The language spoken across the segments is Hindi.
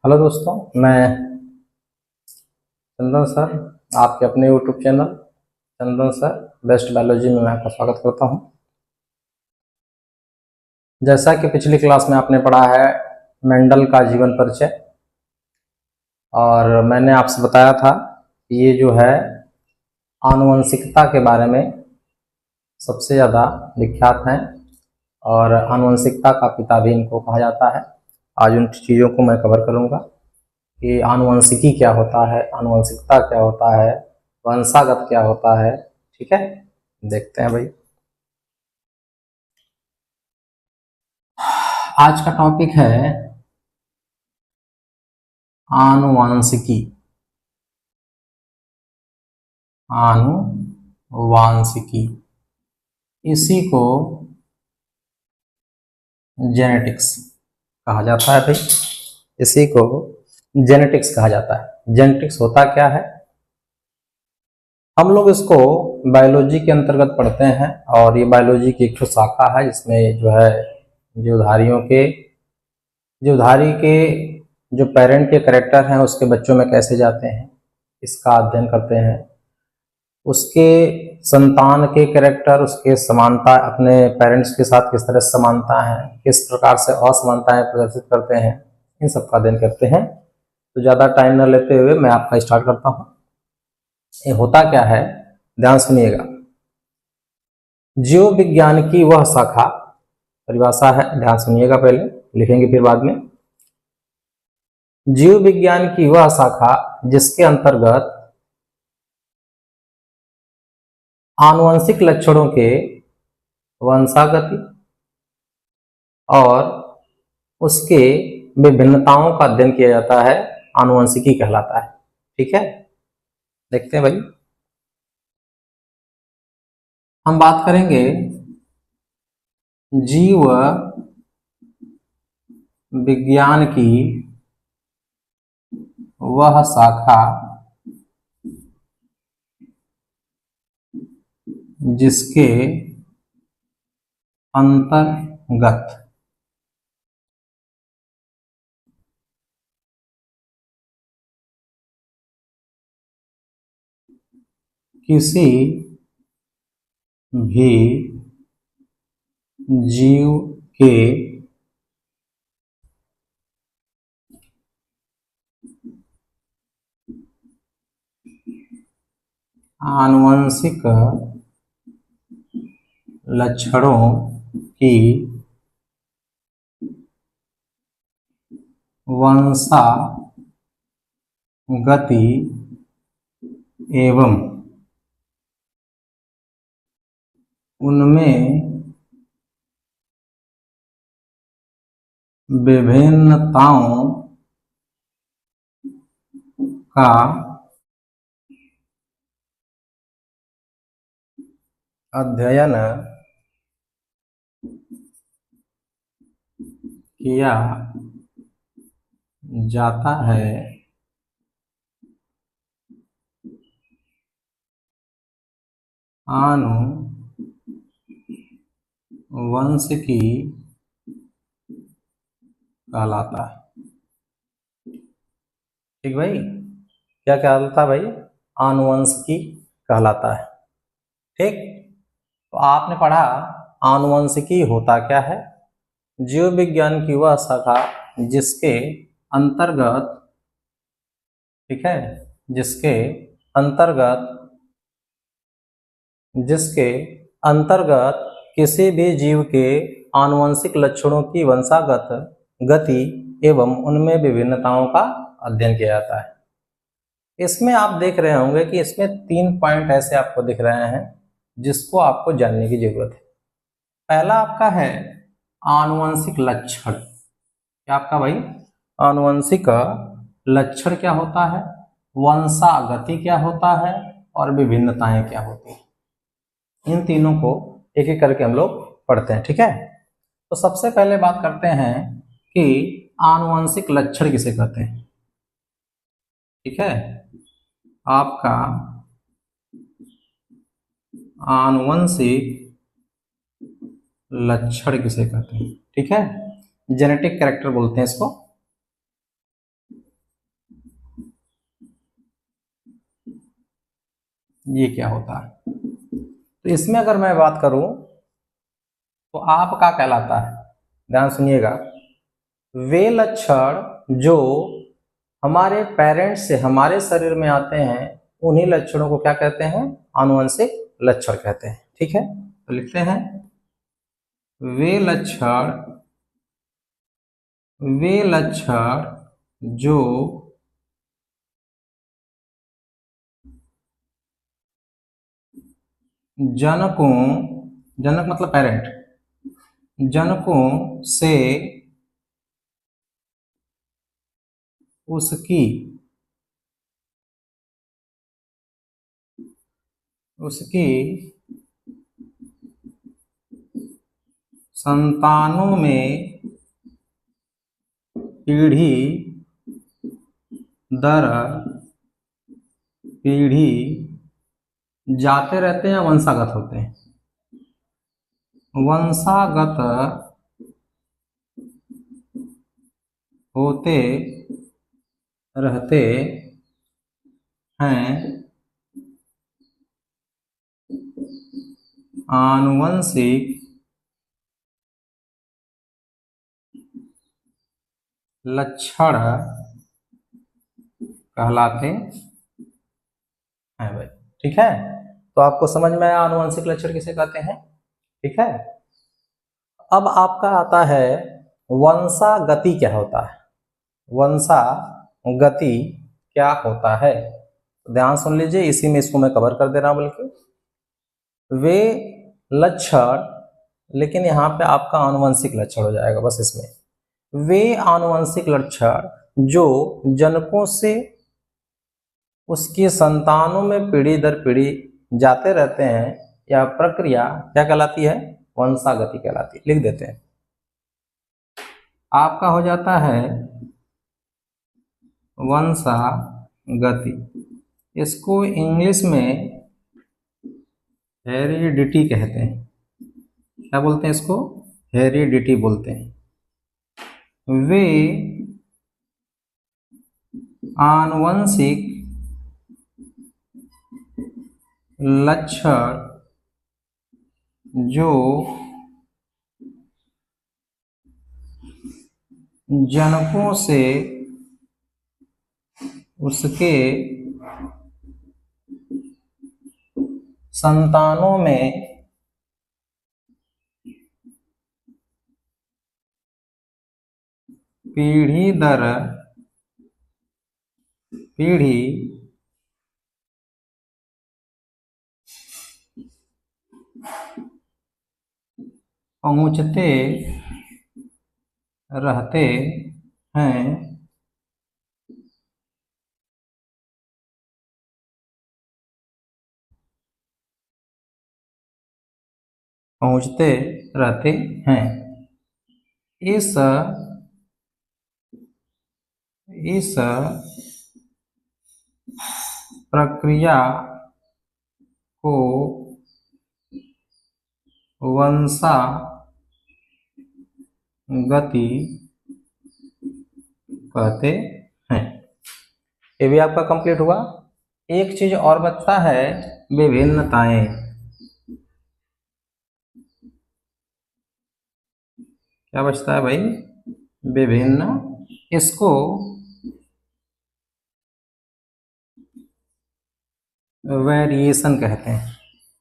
हेलो दोस्तों, मैं चंदन सर, आपके अपने यूट्यूब चैनल चंदन सर बेस्ट बायोलॉजी में मैं आपका स्वागत करता हूं। जैसा कि पिछली क्लास में आपने पढ़ा है मेंडल का जीवन परिचय, और मैंने आपसे बताया था कि ये जो है आनुवंशिकता के बारे में सबसे ज़्यादा विख्यात हैं और आनुवंशिकता का पिता भी इनको कहा जाता है। आज उन चीज़ों को मैं कवर करूँगा कि आनुवंशिकी क्या होता है, आनुवंशिकता क्या होता है, वंशागत क्या होता है। ठीक है, देखते हैं भाई। आज का टॉपिक है आनुवंशिकी। आनुवांशिकी, इसी को जेनेटिक्स कहा जाता है भाई। इसी को जेनेटिक्स कहा जाता है। जेनेटिक्स होता क्या है? हम लोग इसको बायोलॉजी के अंतर्गत पढ़ते हैं, और ये बायोलॉजी की एक ठो शाखा है जिसमें जो है जीवधारी के जो पेरेंट के कैरेक्टर हैं उसके बच्चों में कैसे जाते हैं, इसका अध्ययन करते हैं। उसके संतान के कैरेक्टर, उसके समानता अपने पेरेंट्स के साथ किस तरह समानता है, किस प्रकार से असमानताएं प्रदर्शित करते हैं, इन सब का अध्ययन करते हैं। तो ज़्यादा टाइम न लेते हुए मैं आपका स्टार्ट करता हूँ। ये होता क्या है, ध्यान सुनिएगा। जीव विज्ञान की वह शाखा, परिभाषा है, ध्यान सुनिएगा, पहले लिखेंगे फिर बाद में। जीव विज्ञान की वह शाखा जिसके अंतर्गत आनुवंशिक लक्षणों के वंशागति और उसके विभिन्नताओं का अध्ययन किया जाता है, आनुवंशिकी कहलाता है। ठीक है, देखते हैं भाई। हम बात करेंगे जीव विज्ञान की वह शाखा जिसके अंतर्गत किसी भी जीव के आनुवंशिक लक्षणों की वंशागति एवं उनमें विभिन्नताओं का अध्ययन किया जाता है। आनुवंशिकी कहलाता है। ठीक भाई, क्या कहलाता है भाई? आनुवंशिकी कहलाता है। ठीक, तो आपने पढ़ा आनुवंशिकी होता क्या है। जीव विज्ञान की वह शाखा जिसके अंतर्गत, ठीक है, जिसके अंतर्गत किसी भी जीव के आनुवंशिक लक्षणों की वंशागत गति एवं उनमें विभिन्नताओं का अध्ययन किया जाता है। इसमें आप देख रहे होंगे कि इसमें 3 पॉइंट ऐसे आपको दिख रहे हैं जिसको आपको जानने की जरूरत है। पहला आपका है आनुवंशिक लक्षण। क्या आपका भाई? आनुवंशिक लक्षण क्या होता है, वंशागति क्या होता है, और विभिन्नताएं क्या होती हैं। इन तीनों को एक एक करके हम लोग पढ़ते हैं। ठीक है, तो सबसे पहले बात करते हैं कि आनुवंशिक लक्षण किसे कहते हैं। ठीक है, आपका आनुवंशिक लक्षण किसे कहते हैं। ठीक है, जेनेटिक कैरेक्टर बोलते हैं इसको। ये क्या होता है? तो इसमें अगर मैं बात करूं तो आप का कहलाता है, ध्यान सुनिएगा, वे लक्षण जो हमारे पेरेंट्स से हमारे शरीर में आते हैं उन्हीं लक्षणों को क्या कहते हैं? आनुवंशिक लक्षण कहते हैं। ठीक है, तो लिखते हैं वे लक्षण जो जनकों, जनक मतलब पेरेंट, जनकों से उसकी संतानों में पीढ़ी दर पीढ़ी जाते रहते हैं, वंशागत होते हैं, वंशागत होते रहते हैं, आनुवंशिक लक्षण कहलाते हैं भाई। ठीक है, तो आपको समझ में आया आनुवंशिक लक्षण किसे कहते हैं? ठीक है, अब आपका आता है वंशागति क्या होता है? वंशागति क्या होता है? ध्यान सुन लीजिए, इसी में इसको मैं कवर कर दे रहा हूं। बल्कि वे लक्षण, लेकिन यहाँ पे आपका आनुवंशिक लक्षण हो जाएगा बस इसमें। वे आनुवंशिक लक्षण जो जनकों से उसकी संतानों में पीढ़ी दर पीढ़ी जाते रहते हैं, या प्रक्रिया क्या कहलाती है? वंशागति कहलाती है। लिख देते हैं, आपका हो जाता है वंशागति। इसको इंग्लिश में हेरिडिटी कहते हैं। क्या बोलते हैं इसको? हेरिडिटी बोलते हैं। वे आनुवंशिक लक्षण जो जनकों से उसके संतानों में पीढ़ी दर पीढ़ी पहुंचते रहते हैं, पहुंचते रहते हैं। इस प्रक्रिया को वंशागति कहते हैं। ये भी आपका कंप्लीट हुआ। एक चीज और बचता है, विभिन्नताएं। क्या बचता है भाई? विभिन्न। इसको वेरिएशन कहते हैं।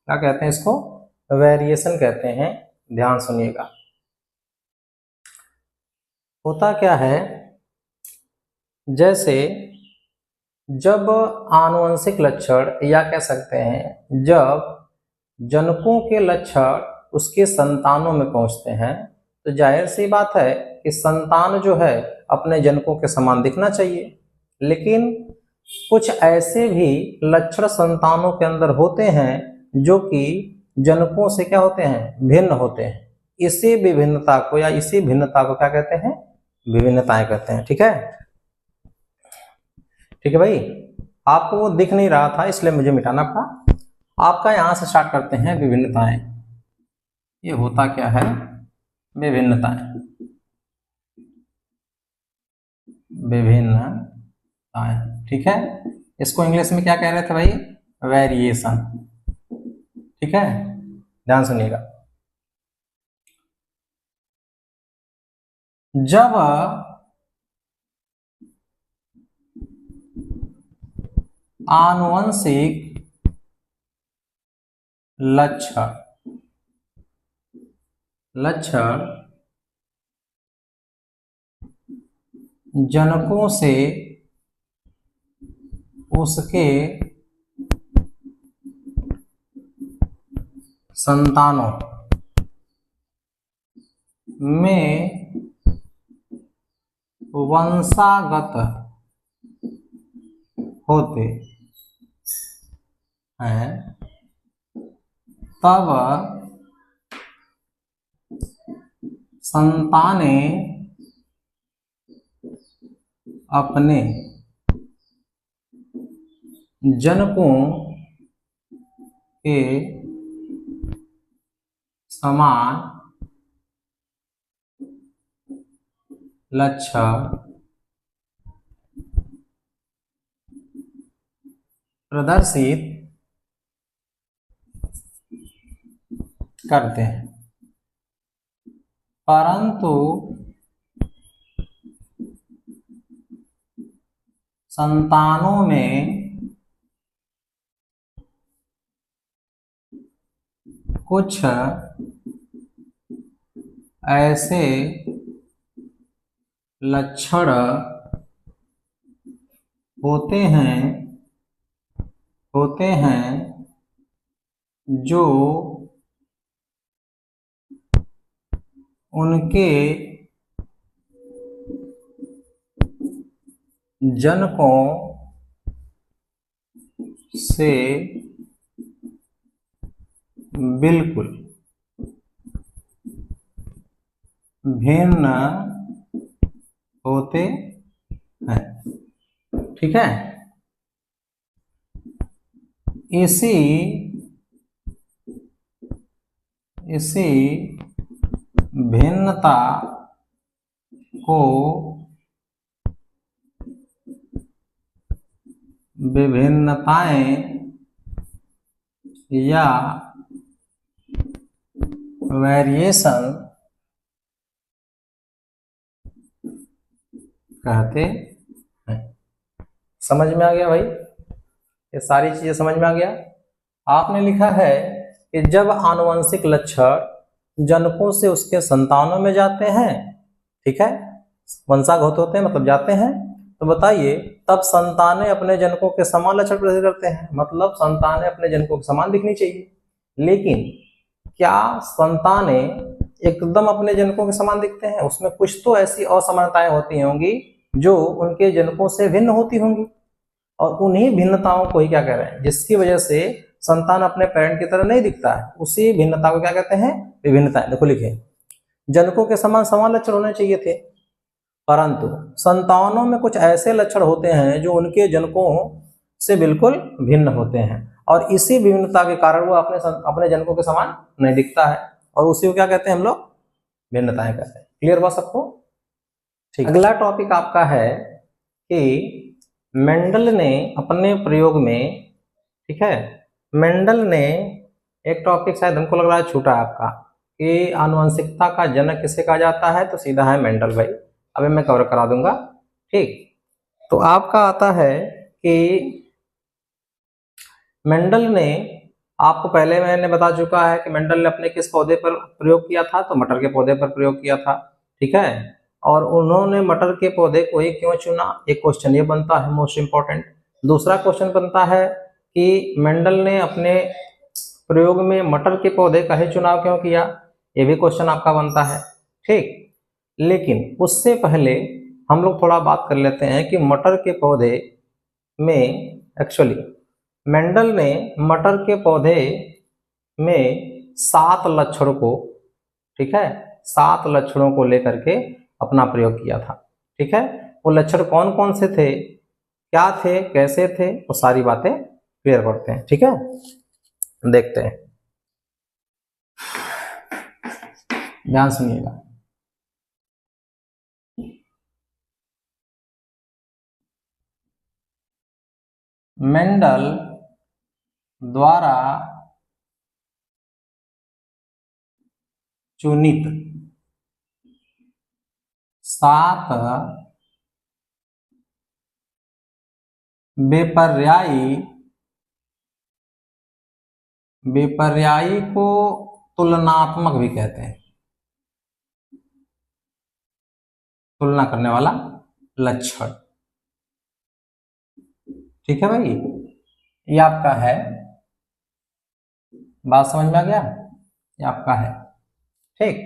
क्या कहते हैं इसको? वेरिएशन कहते हैं। ध्यान सुनिएगा, होता क्या है, जैसे जब आनुवंशिक लक्षण, या कह सकते हैं जब जनकों के लक्षण उसके संतानों में पहुंचते हैं, तो जाहिर सी बात है कि संतान जो है अपने जनकों के समान दिखना चाहिए। लेकिन कुछ ऐसे भी लक्षण संतानों के अंदर होते हैं जो कि जनकों से क्या होते हैं? भिन्न होते हैं। इसी विभिन्नता को या इसी भिन्नता को क्या कहते हैं? विभिन्नताएं कहते हैं। ठीक है, ठीक है भाई। आपको वो दिख नहीं रहा था इसलिए मुझे मिटाना पड़ा। आपका यहां से स्टार्ट करते हैं विभिन्नताएं। ये होता क्या है? विभिन्नताएं। विभिन्नताएं, ठीक है। इसको इंग्लिश में क्या कह रहे थे भाई? वेरिएशन। ठीक है, ध्यान सुनिएगा। जब आनुवंशिक लक्षण जनकों से उसके संतानों में वंशागत होते हैं, तब संतानें अपने जनकों के समान लक्षण प्रदर्शित करते हैं, परंतु संतानों में कुछ ऐसे लक्षण होते हैं जो उनके जनकों से बिल्कुल भिन्न होते हैं। ठीक है, इसी भिन्नता को विभिन्नताएं या वेरिएशन कहते हैं। समझ में आ गया भाई? ये सारी चीजें समझ में आ गया। आपने लिखा है कि जब आनुवंशिक लक्षण जनकों से उसके संतानों में जाते हैं, ठीक है, वंशागत होते हैं मतलब जाते हैं, तो बताइए तब संतानें अपने जनकों के समान लक्षण प्रदर्शित करते हैं, मतलब संतानें अपने जनकों के समान दिखनी चाहिए। लेकिन क्या संतानें एकदम अपने जनकों के समान दिखते हैं? उसमें कुछ तो ऐसी असमानताएं होती होंगी जो उनके जनकों से भिन्न होती होंगी, और उन्हीं भिन्नताओं को ही क्या कह रहे हैं, जिसकी वजह से संतान अपने पेरेंट की तरह नहीं दिखता है, उसी भिन्नता को क्या कहते हैं? विभिन्नताएं। देखो लिखे, जनकों के समान समान लक्षण होने चाहिए थे, परंतु संतानों में कुछ ऐसे लक्षण होते हैं जो उनके जनकों से बिल्कुल भिन्न होते हैं, और इसी विभिन्नता के कारण वो अपने जनकों के समान नहीं दिखता है, और उसी को क्या कहते हैं हम लोग? भिन्नताएं कहते हैं। क्लियर हुआ सबको? ठीक। अगला टॉपिक आपका है कि मेंडल ने अपने प्रयोग में, ठीक है, मेंडल ने एक टॉपिक शायद हमको लग रहा है छूटा है आपका, कि आनुवंशिकता का जनक किसे कहा जाता है, तो सीधा है मेंडल भाई। अभी मैं कवर करा दूंगा। ठीक, तो आपका आता है कि मेंडल ने, आपको पहले मैंने बता चुका है कि मेंडल ने अपने किस पौधे पर प्रयोग किया था, तो मटर के पौधे पर प्रयोग किया था। ठीक है, और उन्होंने मटर के पौधे को ही क्यों चुना, एक क्वेश्चन ये बनता है मोस्ट इंपॉर्टेंट। दूसरा क्वेश्चन बनता है कि मेंडल ने अपने प्रयोग में मटर के पौधे का ही चुनाव क्यों किया, ये भी क्वेश्चन आपका बनता है। ठीक, लेकिन उससे पहले हम लोग थोड़ा बात कर लेते हैं कि मटर के पौधे में एक्चुअली मेंडल ने मटर के पौधे में 7 लक्षणों को, ठीक है, 7 लक्षणों को लेकर के अपना प्रयोग किया था। ठीक है, वो लक्षण कौन कौन से थे, क्या थे, कैसे थे, वो सारी बातें क्लियर करते हैं। ठीक है, देखते हैं, ध्यान सुनिएगा। मेंडल द्वारा चुनित 7 बेपर्यायी को तुलनात्मक भी कहते हैं, तुलना करने वाला लक्षण। ठीक है भाई, ये आपका है, बात समझ में आ गया, ये आपका है। ठीक,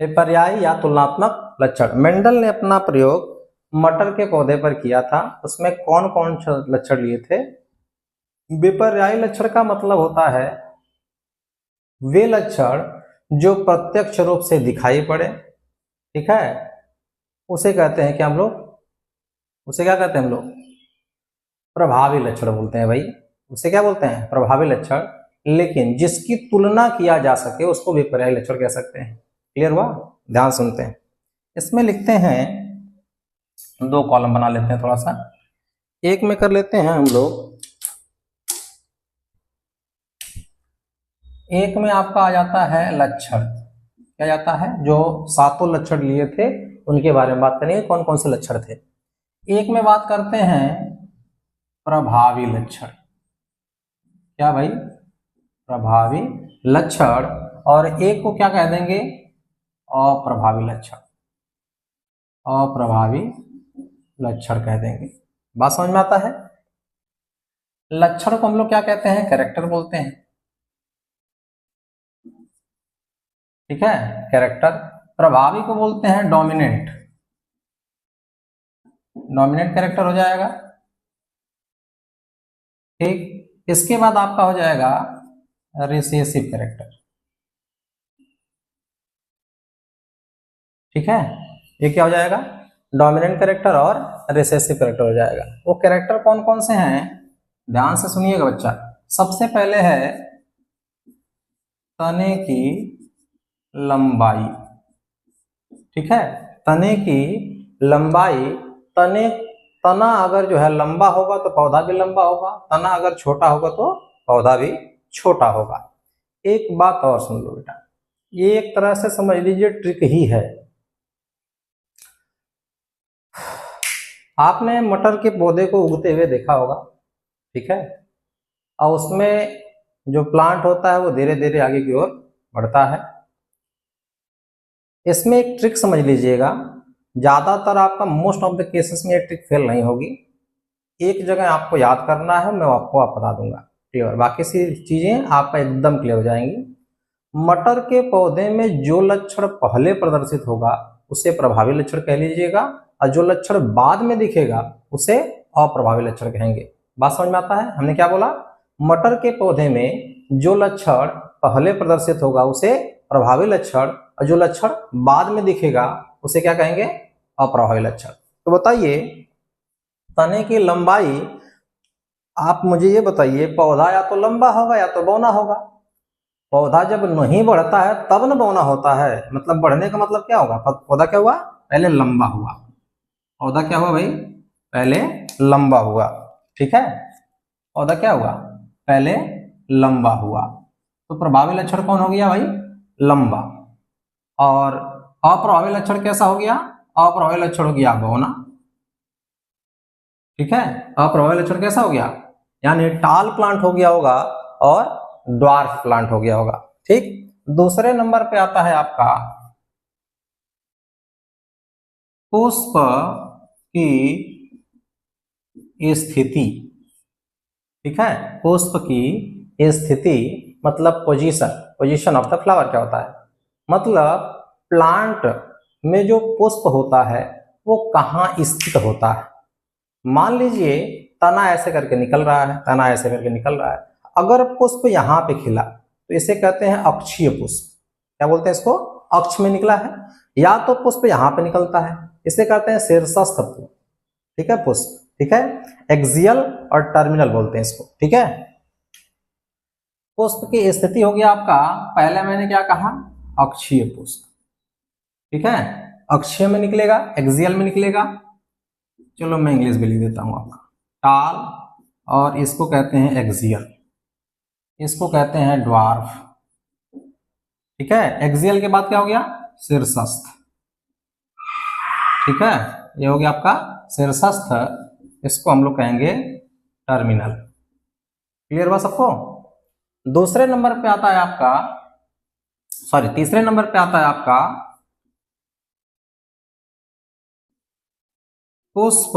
बेपर्यायी या तुलनात्मक लक्षण। मेंडल ने अपना प्रयोग मटर के पौधे पर किया था, उसमें कौन कौन से लक्षण लिए थे? बेपर्यायी लक्षण का मतलब होता है वे लक्षण जो प्रत्यक्ष रूप से दिखाई पड़े, ठीक है, उसे कहते हैं क्या हम लोग, उसे क्या कहते हैं हम लोग? प्रभावी लक्षण बोलते हैं भाई, उसे क्या बोलते हैं? प्रभावी लक्षण। लेकिन जिसकी तुलना किया जा सके उसको बेपर्यायी लक्षण कह सकते हैं। क्लियर हुआ? ध्यान सुनते हैं। इसमें लिखते हैं, 2 कॉलम बना लेते हैं, थोड़ा सा एक में कर लेते हैं हम लोग। एक में आपका आ जाता है लक्षण, क्या जाता है? जो 7 लक्षण लिए थे उनके बारे में बात करेंगे, कौन कौन से लक्षण थे। एक में बात करते हैं प्रभावी लक्षण। क्या भाई? प्रभावी लक्षण। और एक को क्या कह देंगे? अप्रभावी लक्षण, अप्रभावी लक्षण कह देंगे। बात समझ में आता है? लक्षण को हम लोग क्या कहते हैं? कैरेक्टर बोलते हैं, ठीक है, कैरेक्टर। प्रभावी को बोलते हैं डोमिनेंट, डोमिनेंट कैरेक्टर हो जाएगा। ठीक, इसके बाद आपका हो जाएगा रिसेसिव कैरेक्टर। ठीक है, ये क्या हो जाएगा? डोमिनेंट कैरेक्टर और रिसेसिव कैरेक्टर हो जाएगा। वो कैरेक्टर कौन कौन से हैं? ध्यान से सुनिएगा बच्चा। सबसे पहले है तने की लंबाई, ठीक है, तने की लंबाई। तना अगर जो है लंबा होगा तो पौधा भी लंबा होगा, तना अगर छोटा होगा तो पौधा भी छोटा होगा। एक बात और सुन लो बेटा, ये एक तरह से समझ लीजिए ट्रिक ही है। आपने मटर के पौधे को उगते हुए देखा होगा, ठीक है, और उसमें जो प्लांट होता है वो धीरे धीरे आगे की ओर बढ़ता है। इसमें एक ट्रिक समझ लीजिएगा, ज्यादातर आपका मोस्ट ऑफ द केसेस में ये ट्रिक फेल नहीं होगी। एक जगह आपको याद करना है, मैं आपको बता दूंगा, क्लियर? बाकी सी चीजें आपका एकदम क्लियर हो जाएंगी। मटर के पौधे में जो लक्षण पहले प्रदर्शित होगा उसे प्रभावी लक्षण कह लीजिएगा, और जो लक्षण बाद में दिखेगा उसे अप्रभावी लक्षण कहेंगे। बात समझ में आता है? हमने क्या बोला? मटर के पौधे में जो लक्षण पहले प्रदर्शित होगा उसे प्रभावी लक्षण, और जो लक्षण बाद में दिखेगा उसे क्या कहेंगे? अप्रभावी लक्षण। तो बताइए, तने की लंबाई, आप मुझे ये बताइए, पौधा या तो लंबा होगा या तो बौना होगा। पौधा जब नहीं बढ़ता है तब न बौना होता है, मतलब बढ़ने का मतलब क्या होगा? पौधा क्या हुआ? पहले लंबा हुआ। पौधा क्या हुआ भाई? पहले लंबा हुआ, ठीक है, पौधा क्या हुआ? पहले लंबा हुआ। तो प्रभावी लक्षण कौन हो गया भाई? लंबा। और अप्रभावी लक्षण कैसा हो गया? अप्रभावी लक्षण हो गया बौना, ठीक है, अप्रभावी लक्षण कैसा हो गया? यानी टाल प्लांट हो गया होगा और ड्वार्फ प्लांट हो गया होगा। ठीक, दूसरे नंबर पे आता है आपका पुष्प की स्थिति, ठीक है, पुष्प की स्थिति मतलब position, position of the flower क्या होता है? मतलब प्लांट में जो पुष्प होता है वो कहाँ स्थित होता है। मान लीजिए तना ऐसे करके निकल रहा है, तना ऐसे करके निकल रहा है, अगर पुष्प यहाँ पे खिला तो इसे कहते हैं अक्षीय पुष्प। क्या बोलते हैं इसको? अक्ष में निकला है। या तो पुष्प यहाँ पे निकलता है, इसे कहते हैं शीर्षस्थ पुष्प, ठीक है, पुष्प, ठीक है, एक्सियल और टर्मिनल बोलते हैं इसको, ठीक है। पुष्प की स्थिति हो गया आपका, पहले मैंने क्या कहा? अक्षीय पुष्प, ठीक है, अक्षीय में निकलेगा, एक्सियल में निकलेगा। चलो मैं इंग्लिश भी लिख देता हूं आपका, टाल और इसको कहते हैं एक्सियल, इसको कहते हैं ड्वार्फ। ठीक है, एक्सियल के बाद क्या हो गया? शीर्षस्थ। ठीक है, ये हो गया आपका शीर्षस्थ, इसको हम लोग कहेंगे टर्मिनल। क्लियर हुआ सबको? दूसरे नंबर पे आता है आपका, सॉरी तीसरे नंबर पे आता है आपका पुष्प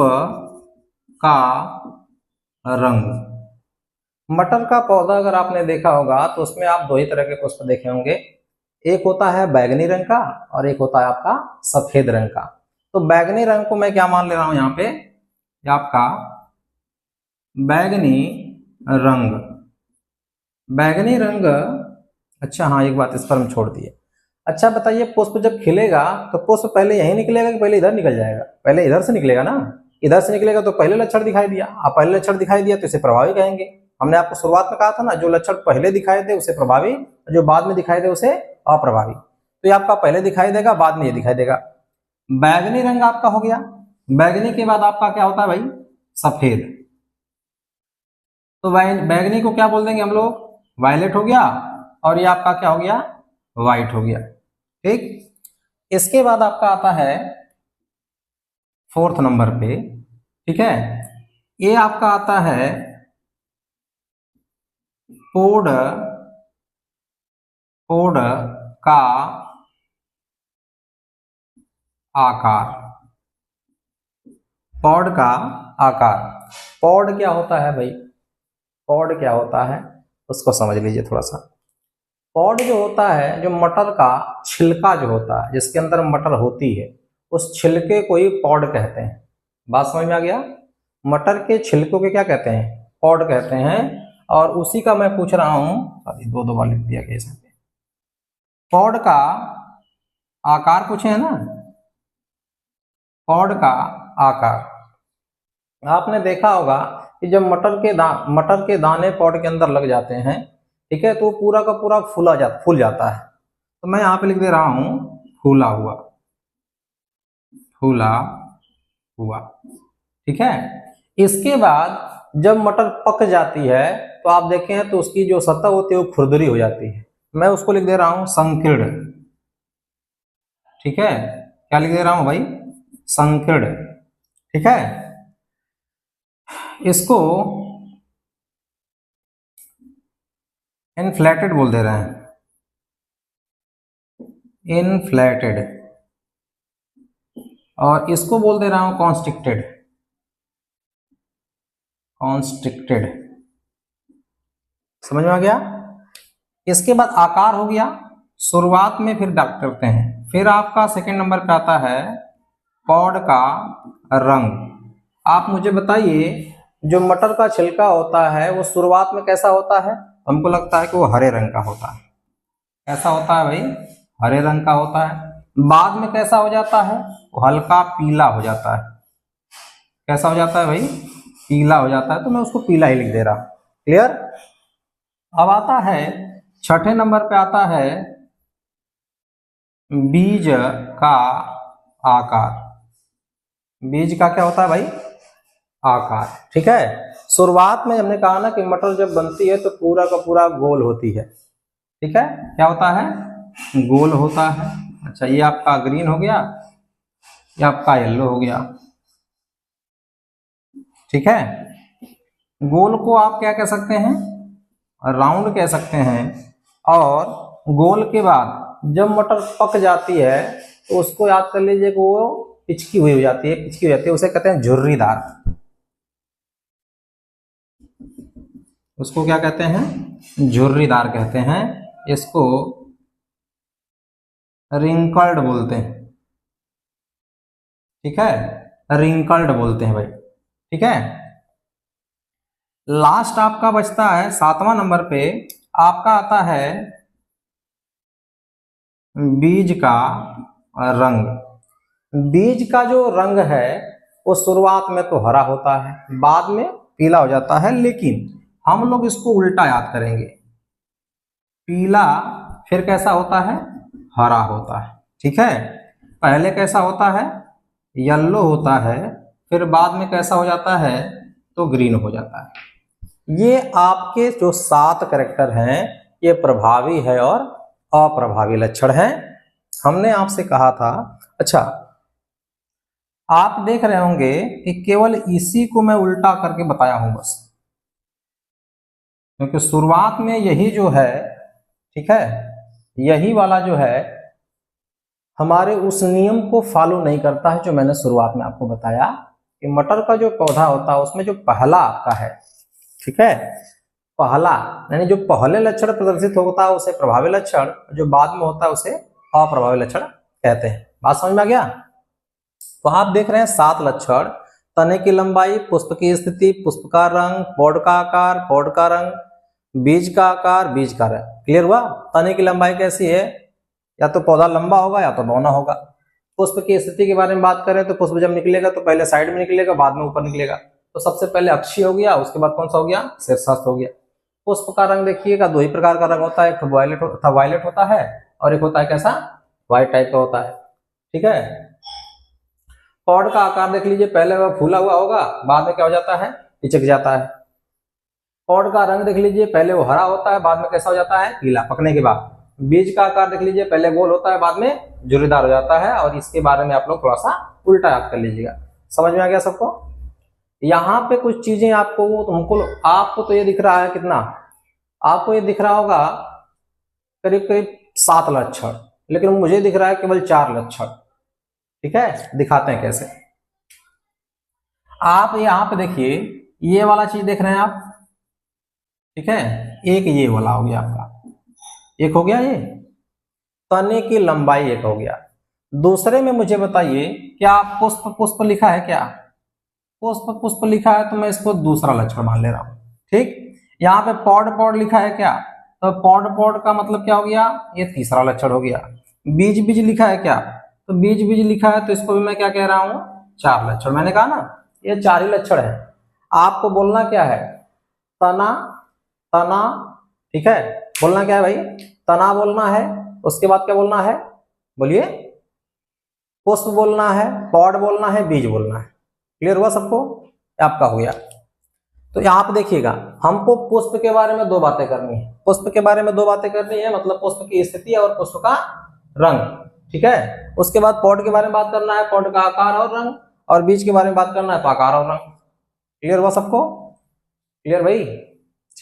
का रंग। मटर का पौधा अगर आपने देखा होगा तो उसमें आप दो ही तरह के पुष्प देखे होंगे, एक होता है बैगनी रंग का और एक होता है आपका सफेद रंग का। तो बैगनी रंग को मैं क्या मान ले रहा हूं यहाँ पे, आपका बैगनी रंग, बैगनी रंग। अच्छा हाँ, एक बात इस पर हम छोड़ दिए। अच्छा बताइए, पुष्प जब खिलेगा तो पुष्प पहले यहीं निकलेगा कि पहले इधर निकल जाएगा? पहले इधर से निकलेगा ना, इधर से निकलेगा तो पहले लक्षण दिखाई दिया। अब पहले लक्षण दिखाई दिया तो इसे प्रभावी कहेंगे। हमने आपको शुरुआत में कहा था ना, जो लक्षण पहले दिखाई दे उसे प्रभावी, जो बाद में दिखाई दे उसे अप्रभावी। तो ये आपका पहले दिखाई देगा, बाद में ये दिखाई देगा। बैगनी रंग आपका हो गया। बैगनी के बाद आपका क्या होता है भाई? सफेद। तो बैगनी को क्या बोल देंगे हम लोग? वायलेट हो गया। और ये आपका क्या हो गया? व्हाइट हो गया। ठीक, इसके बाद आपका आता है फोर्थ नंबर पे। ठीक है, ये आपका आता है पोड, पोड का आकार। पॉड का आकार। पॉड क्या होता है भाई? पॉड क्या होता है उसको समझ लीजिए थोड़ा सा। पॉड जो होता है, जो मटर का छिलका जो होता है, जिसके अंदर मटर होती है, उस छिलके को ही पॉड कहते हैं। बात समझ में आ गया? मटर के छिलकों के क्या कहते हैं? पॉड कहते हैं। और उसी का मैं पूछ रहा हूं, दो दो बार लिख दिया गया इसमें। पॉड का आकार पूछे है ना, पॉड का आकार। आपने देखा होगा कि जब मटर के दाने पॉड के अंदर लग जाते हैं, ठीक है, तो पूरा का पूरा फूल जाता है। तो मैं यहाँ पे लिख दे रहा हूं फूला हुआ, फूला हुआ। ठीक है, इसके बाद जब मटर पक जाती है तो आप देखें तो उसकी जो सतह होती है वो खुरदरी हो जाती है। मैं उसको लिख दे रहा हूं संकीर्ण। ठीक है, क्या लिख दे रहा हूं भाई? संकीर्ण। ठीक है, इसको इनफ्लेटेड बोल दे रहे हैं, इनफ्लेटेड। और इसको बोल दे रहा हूं कॉन्स्ट्रिक्टेड, कॉन्स्ट्रिक्टेड। समझ में आ गया? इसके बाद आकार हो गया। शुरुआत में फिर बात करते हैं। फिर आपका सेकंड नंबर पे आता है पॉड का रंग। आप मुझे बताइए, जो मटर का छिलका होता है वो शुरुआत में कैसा होता है? हमको लगता है कि वो हरे रंग का होता है। कैसा होता है भाई? हरे रंग का होता है। बाद में कैसा हो जाता है? वो हल्का पीला हो जाता है। कैसा हो जाता है भाई? पीला हो जाता है। तो मैं उसको पीला ही लिख दे रहा हूं। क्लियर? अब आता है छठे नंबर पे आता है बीज का आकार। बीज का क्या होता है भाई? आकार। ठीक है, शुरुआत में हमने कहा ना कि मटर जब बनती है तो पूरा का पूरा गोल होती है। ठीक है, क्या होता है? गोल होता है। अच्छा, ये आपका ग्रीन हो गया, ये आपका येलो हो गया। ठीक है, गोल को आप क्या कह सकते हैं? राउंड कह सकते हैं। और गोल के बाद जब मटर पक जाती है तो उसको याद कर लीजिए कि वो पिचकी हुई हो जाती है, पिचकी हो जाती है, उसे कहते हैं झुर्रीदार। उसको क्या कहते हैं? झुर्रीदार कहते हैं। इसको रिंकल्ड बोलते हैं। ठीक है, रिंकल्ड बोलते हैं भाई। ठीक है, लास्ट आपका बचता है सातवां नंबर पे, आपका आता है बीज का रंग। बीज का जो रंग है वो शुरुआत में तो हरा होता है, बाद में पीला हो जाता है, लेकिन हम लोग इसको उल्टा याद करेंगे। पीला फिर कैसा होता है? हरा होता है। ठीक है, पहले कैसा होता है? येलो होता है, फिर बाद में कैसा हो जाता है? तो ग्रीन हो जाता है। ये आपके जो 7 कैरेक्टर हैं ये प्रभावी है और अप्रभावी लक्षण हैं। हमने आपसे कहा था, अच्छा आप देख रहे होंगे कि केवल इसी को मैं उल्टा करके बताया हूं बस, क्योंकि शुरुआत में यही जो है, ठीक है, यही वाला जो है हमारे उस नियम को फॉलो नहीं करता है जो मैंने शुरुआत में आपको बताया कि मटर का जो पौधा होता है उसमें जो पहला आपका है, ठीक है, पहला यानी जो पहले लक्षण प्रदर्शित होता है उसे प्रभावी लक्षण, जो बाद में होता है उसे अप्रभावी लक्षण कहते हैं। बात समझ में आ गया? तो आप देख रहे हैं 7 लक्षण, तने की लंबाई, पुष्प की स्थिति, पुष्प का रंग, पौध का आकार, पौध का रंग, बीज का आकार, बीज का रंग। क्लियर हुआ? तने की लंबाई कैसी है, या तो पौधा लंबा होगा या तो बौना होगा। पुष्प की स्थिति के बारे में बात करें तो पुष्प जब निकलेगा तो पहले साइड में निकलेगा, बाद में ऊपर निकलेगा। तो सबसे पहले अक्षीय हो गया, उसके बाद कौन सा हो गया, शीर्षस्थ हो गया। पुष्प का रंग देखिएगा 2 ही प्रकार का रंग होता है, एक वायलेट होता है और एक होता है कैसा, व्हाइट टाइप का होता है, ठीक है। पौध का आकार देख लीजिए, पहले वह फूला हुआ होगा, बाद में क्या हो जाता है, पिचक जाता है। पौध का रंग देख लीजिए, पहले वो हरा होता है, बाद में कैसा हो जाता है, पीला, पकने के बाद। बीज का आकार देख लीजिए, पहले गोल होता है, बाद में जुरेदार हो जाता है। और इसके बारे में आप लोग थोड़ा सा उल्टा याद कर लीजिएगा। समझ में आ गया सबको? यहाँ पे कुछ चीजें आपको तो ये दिख रहा है कितना, आपको ये दिख रहा होगा करीब करीब 7 लक्षण, लेकिन मुझे दिख रहा है केवल 4 लक्षण, ठीक है। दिखाते हैं कैसे। आप यहाँ पे देखिए, ये वाला चीज देख रहे हैं आप, ठीक है, एक ये वाला हो गया आपका, एक हो गया ये तने की लंबाई, एक हो गया। दूसरे में मुझे बताइए, क्या पुष्प लिखा है, क्या पुष्प लिखा है, तो मैं इसको दूसरा लक्षण मान ले रहा हूं, ठीक। यहाँ पे पौध लिखा है क्या, तो पौध का मतलब क्या हो गया, ये तीसरा लक्षण हो गया। बीज लिखा है क्या, तो बीज लिखा है, तो इसको भी मैं क्या कह रहा हूं, 4 लक्षण। मैंने कहा ना ये 4 ही लक्षण है। आपको बोलना क्या है, तना, ठीक है, बोलना क्या है भाई, तना बोलना है। उसके बाद क्या बोलना है, बोलिए, पुष्प बोलना है, पौध बोलना है, बीज बोलना है। क्लियर हुआ सबको? आपका हो गया। तो यहाँ पे देखिएगा, हमको पुष्प के बारे में 2 बातें करनी है। पुष्प के बारे में 2 बातें करनी है, मतलब पुष्प की स्थिति और पुष्प का रंग, ठीक है। उसके बाद पौध के बारे में बात करना है, पौध का आकार और रंग, और बीज के बारे में बात करना है, तो आकार और रंग। क्लियर हुआ सबको? क्लियर भाई?